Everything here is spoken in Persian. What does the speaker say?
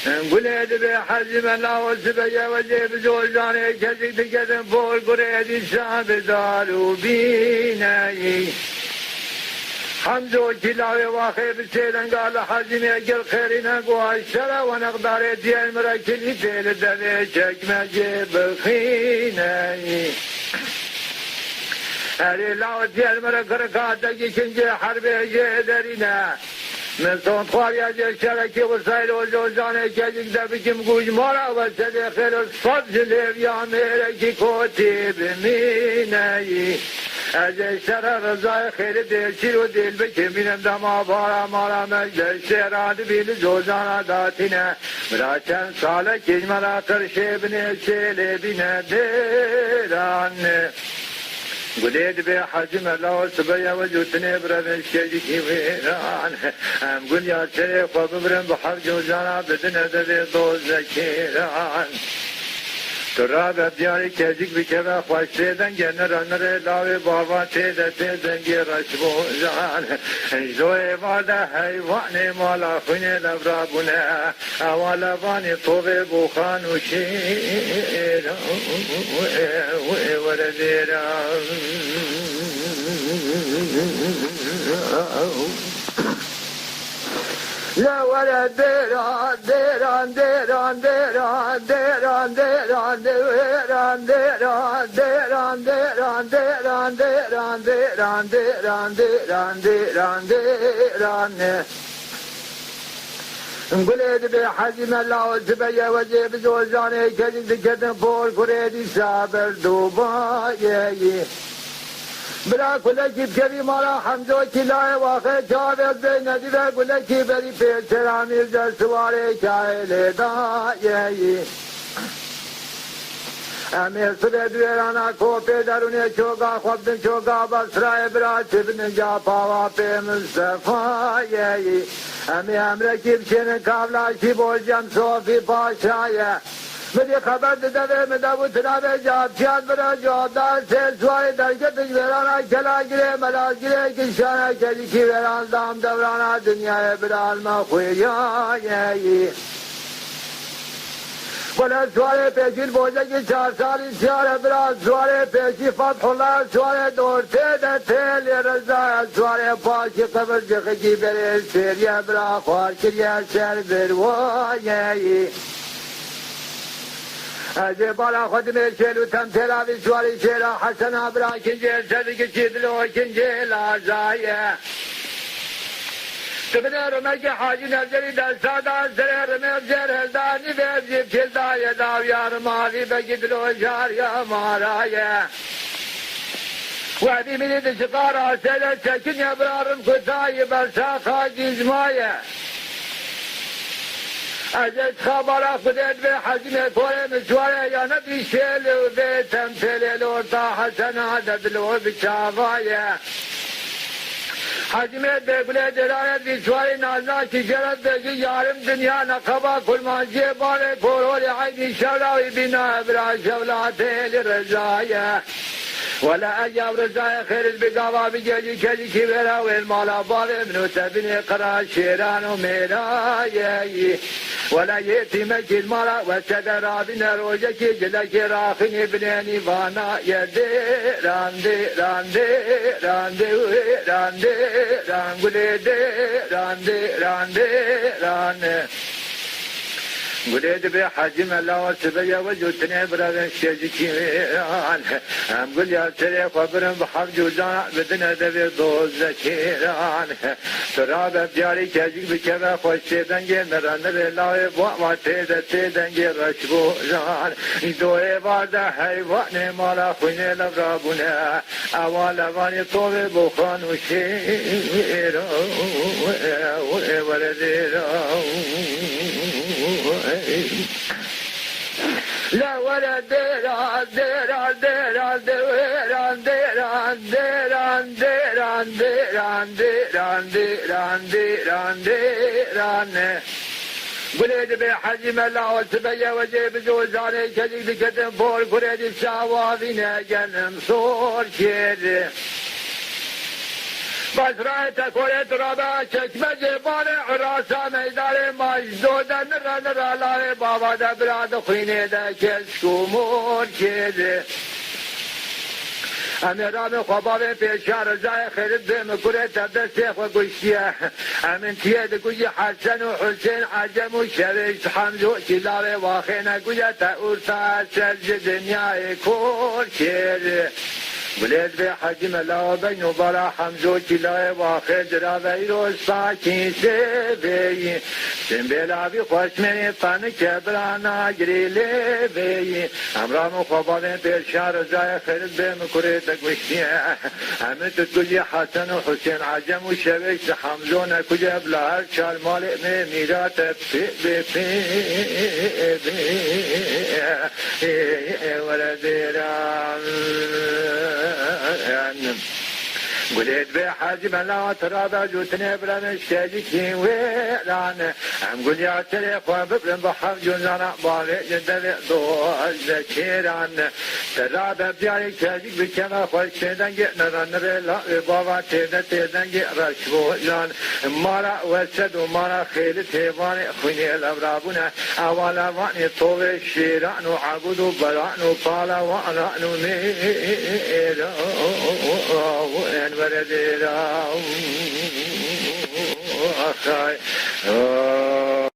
قلت بحزم الله وسبيا وجيب زوجاني كذب تكذب فول قريد الشعب دارو بيناي حمزو كلاوي واخي بسيدن قال حزم يقل خيرنا قوى الشرى ونقدر ديال مركلي تيل دليشك ما جيب خيناي هذه لاو ديال مركركاتك كنجي حربي جيدرنا من صوت خواري اجل شركي وسائل وزوزاني كجيك دبكم قوش مارا وسدي خير الصد جليب يا ميركي كوتي بميناي اجل شرع رضاي خير ديل شيرو ديل بكم بينم دما بارا مارا مجل شيران بيل زوزانا داتنا مرا چند ساله کج مرا قرشه بنه شیله بینه دیران قلت بحجم الله سبيا وجودني برمش كجي ويران ام قل يا شريف وببرم بحر جوزانا بدنا دبي دوزكيران تراب دياري كجيك بكبا خوش تيدن جنر نر لاوي بابا تيد تيدن رشبو زان زوي وادا حيوان مالا خني لبرابنا اوالا باني طوبي بوخان وشير ورديرا لا ولا ديران ديران ديران ديران ديران ديران ديران ديران ديران ديران ديران ديران ديران ديران ديران ديران قلت بحجم الله وسبيا وجيب زوجاني كذب كذب فول قريدي سابر دوبايي برا کلکی بکری مارا حمزو کلای واقع جاوید بین دیده کلکی بری پیچر امیر جر سواره کهل دایهی امیر سده دویرانا کوپی درونه چوگا خوبدن چوگا بسرای برا چبن جا پاوا پی مصطفایهی امی امرکی بچین کابلاشی بولجم صوفی پاشایه مدی خبر داده مدابو تنابه جاب چیاد برا جواب دار سیل سواری درکتش ویرانا کلا گره ملا گره کشانا کلیکی ویران دام دورانا دنیای برال مخویایی ولا سواری پیچیل بوجه کی 4 سالی سیاره برا سواری پیچی فتح الله سواری دورته ده تیل رضا سواری پاکی قبر جخکی بره سیریه برا خوار کریه سر بروایایی از بالا خود میشلو تم تلاوی سوالی شیرا حسن ابرا کنجه صدق چیدلو کنجه لازایه تبنه رمک حاجی نظری دستادا سر رمک زر هلدانی بیزیب چلدای داویار مالی بگیدلو جاریا مارایه وعدی منی دشقار آسده چکن یبرارم کتای برسا خاجی زمایه اجت خبر خودت به حجم کوه مسواره یا نبی شیل و به تمثیل لورتا حسن عدد لور بچاوایه حجمت به گله درایت بیسواری نازنا شجرت بگی یارم دنیا نقبا کلمانجی باره کورول عیدی شولاوی بینا ابرا شولاتیل رضایه ولا أجاب رزاي خير البقاوة بجاجي كذي برا والمالا بار منو تبني قرا شيران وميراي ولا يأتي مجد مالا وسدرا بنا روجك جلك راخني بنيني فانا يديران ديران ديران ديران ديران قولي ديران ديران ديران قلت بحجم الله وسبيا وجودني برادن شجكي ام قل يا شريف وبرم بحر جوزان بدنا دبي دوزكيران تراب دياري كجيك بكبا خوش تيدنجي نرنر لاوي بوا تيد تيدنجي رشبو جان دوئي بارده حيوان مالا خويني لبرابونا اوالا واني طوبي بخان وشير وردير لا ولا ديران ديران ديران ديران ديران ديران ديران ديران ديران ديران ديران ديران قلت بحجم الله وسبيا وجيب زوزاني كذب كتم فول قلت الشعوابين جنم صور كير بسرای تکوریت رابع چکمه جبان عراسا میدار مجدودن رالای بابا دبراد خوینه ده کشکومور کده امیرام خوابه پیشار رضای خیرت به مکوره تبدست و گوشتیه امین تیه دکوی حسن و حسین عجم و شرش حمزو کلاوه واخینه گویه تا ارتا سرج دنیای کور کرده ولید به حجم لا بین و برا حمزو کلاوه واخی دراوه رو ساکین سوی سنبیلابی خوشمنی پن کبرانا گریلی بی امرام خوابان پیشار رضای خیرت به مکوره تگوشتیه همه تدگلی حسن و حسین عجم و شویش حمزو نکوی ابلهر چال مال میرات پی بی پی بی ولدیران قلت بحاجب لا ترابا جوتني برمش تاجيكي ويران ام قل يا تري خواب برم بحر جنانا بالي جدل دوز ذكيران ترابا بجاري تاجيك بكما خوش تيدنجي نرى لا بابا تيدنجي رشبو جان مارا وسد ومارا خيل تيواني خويني الابرابونا اوالا واني طوي الشيران وعبد وبران وطالا وانان وميران ولدي لا أخاي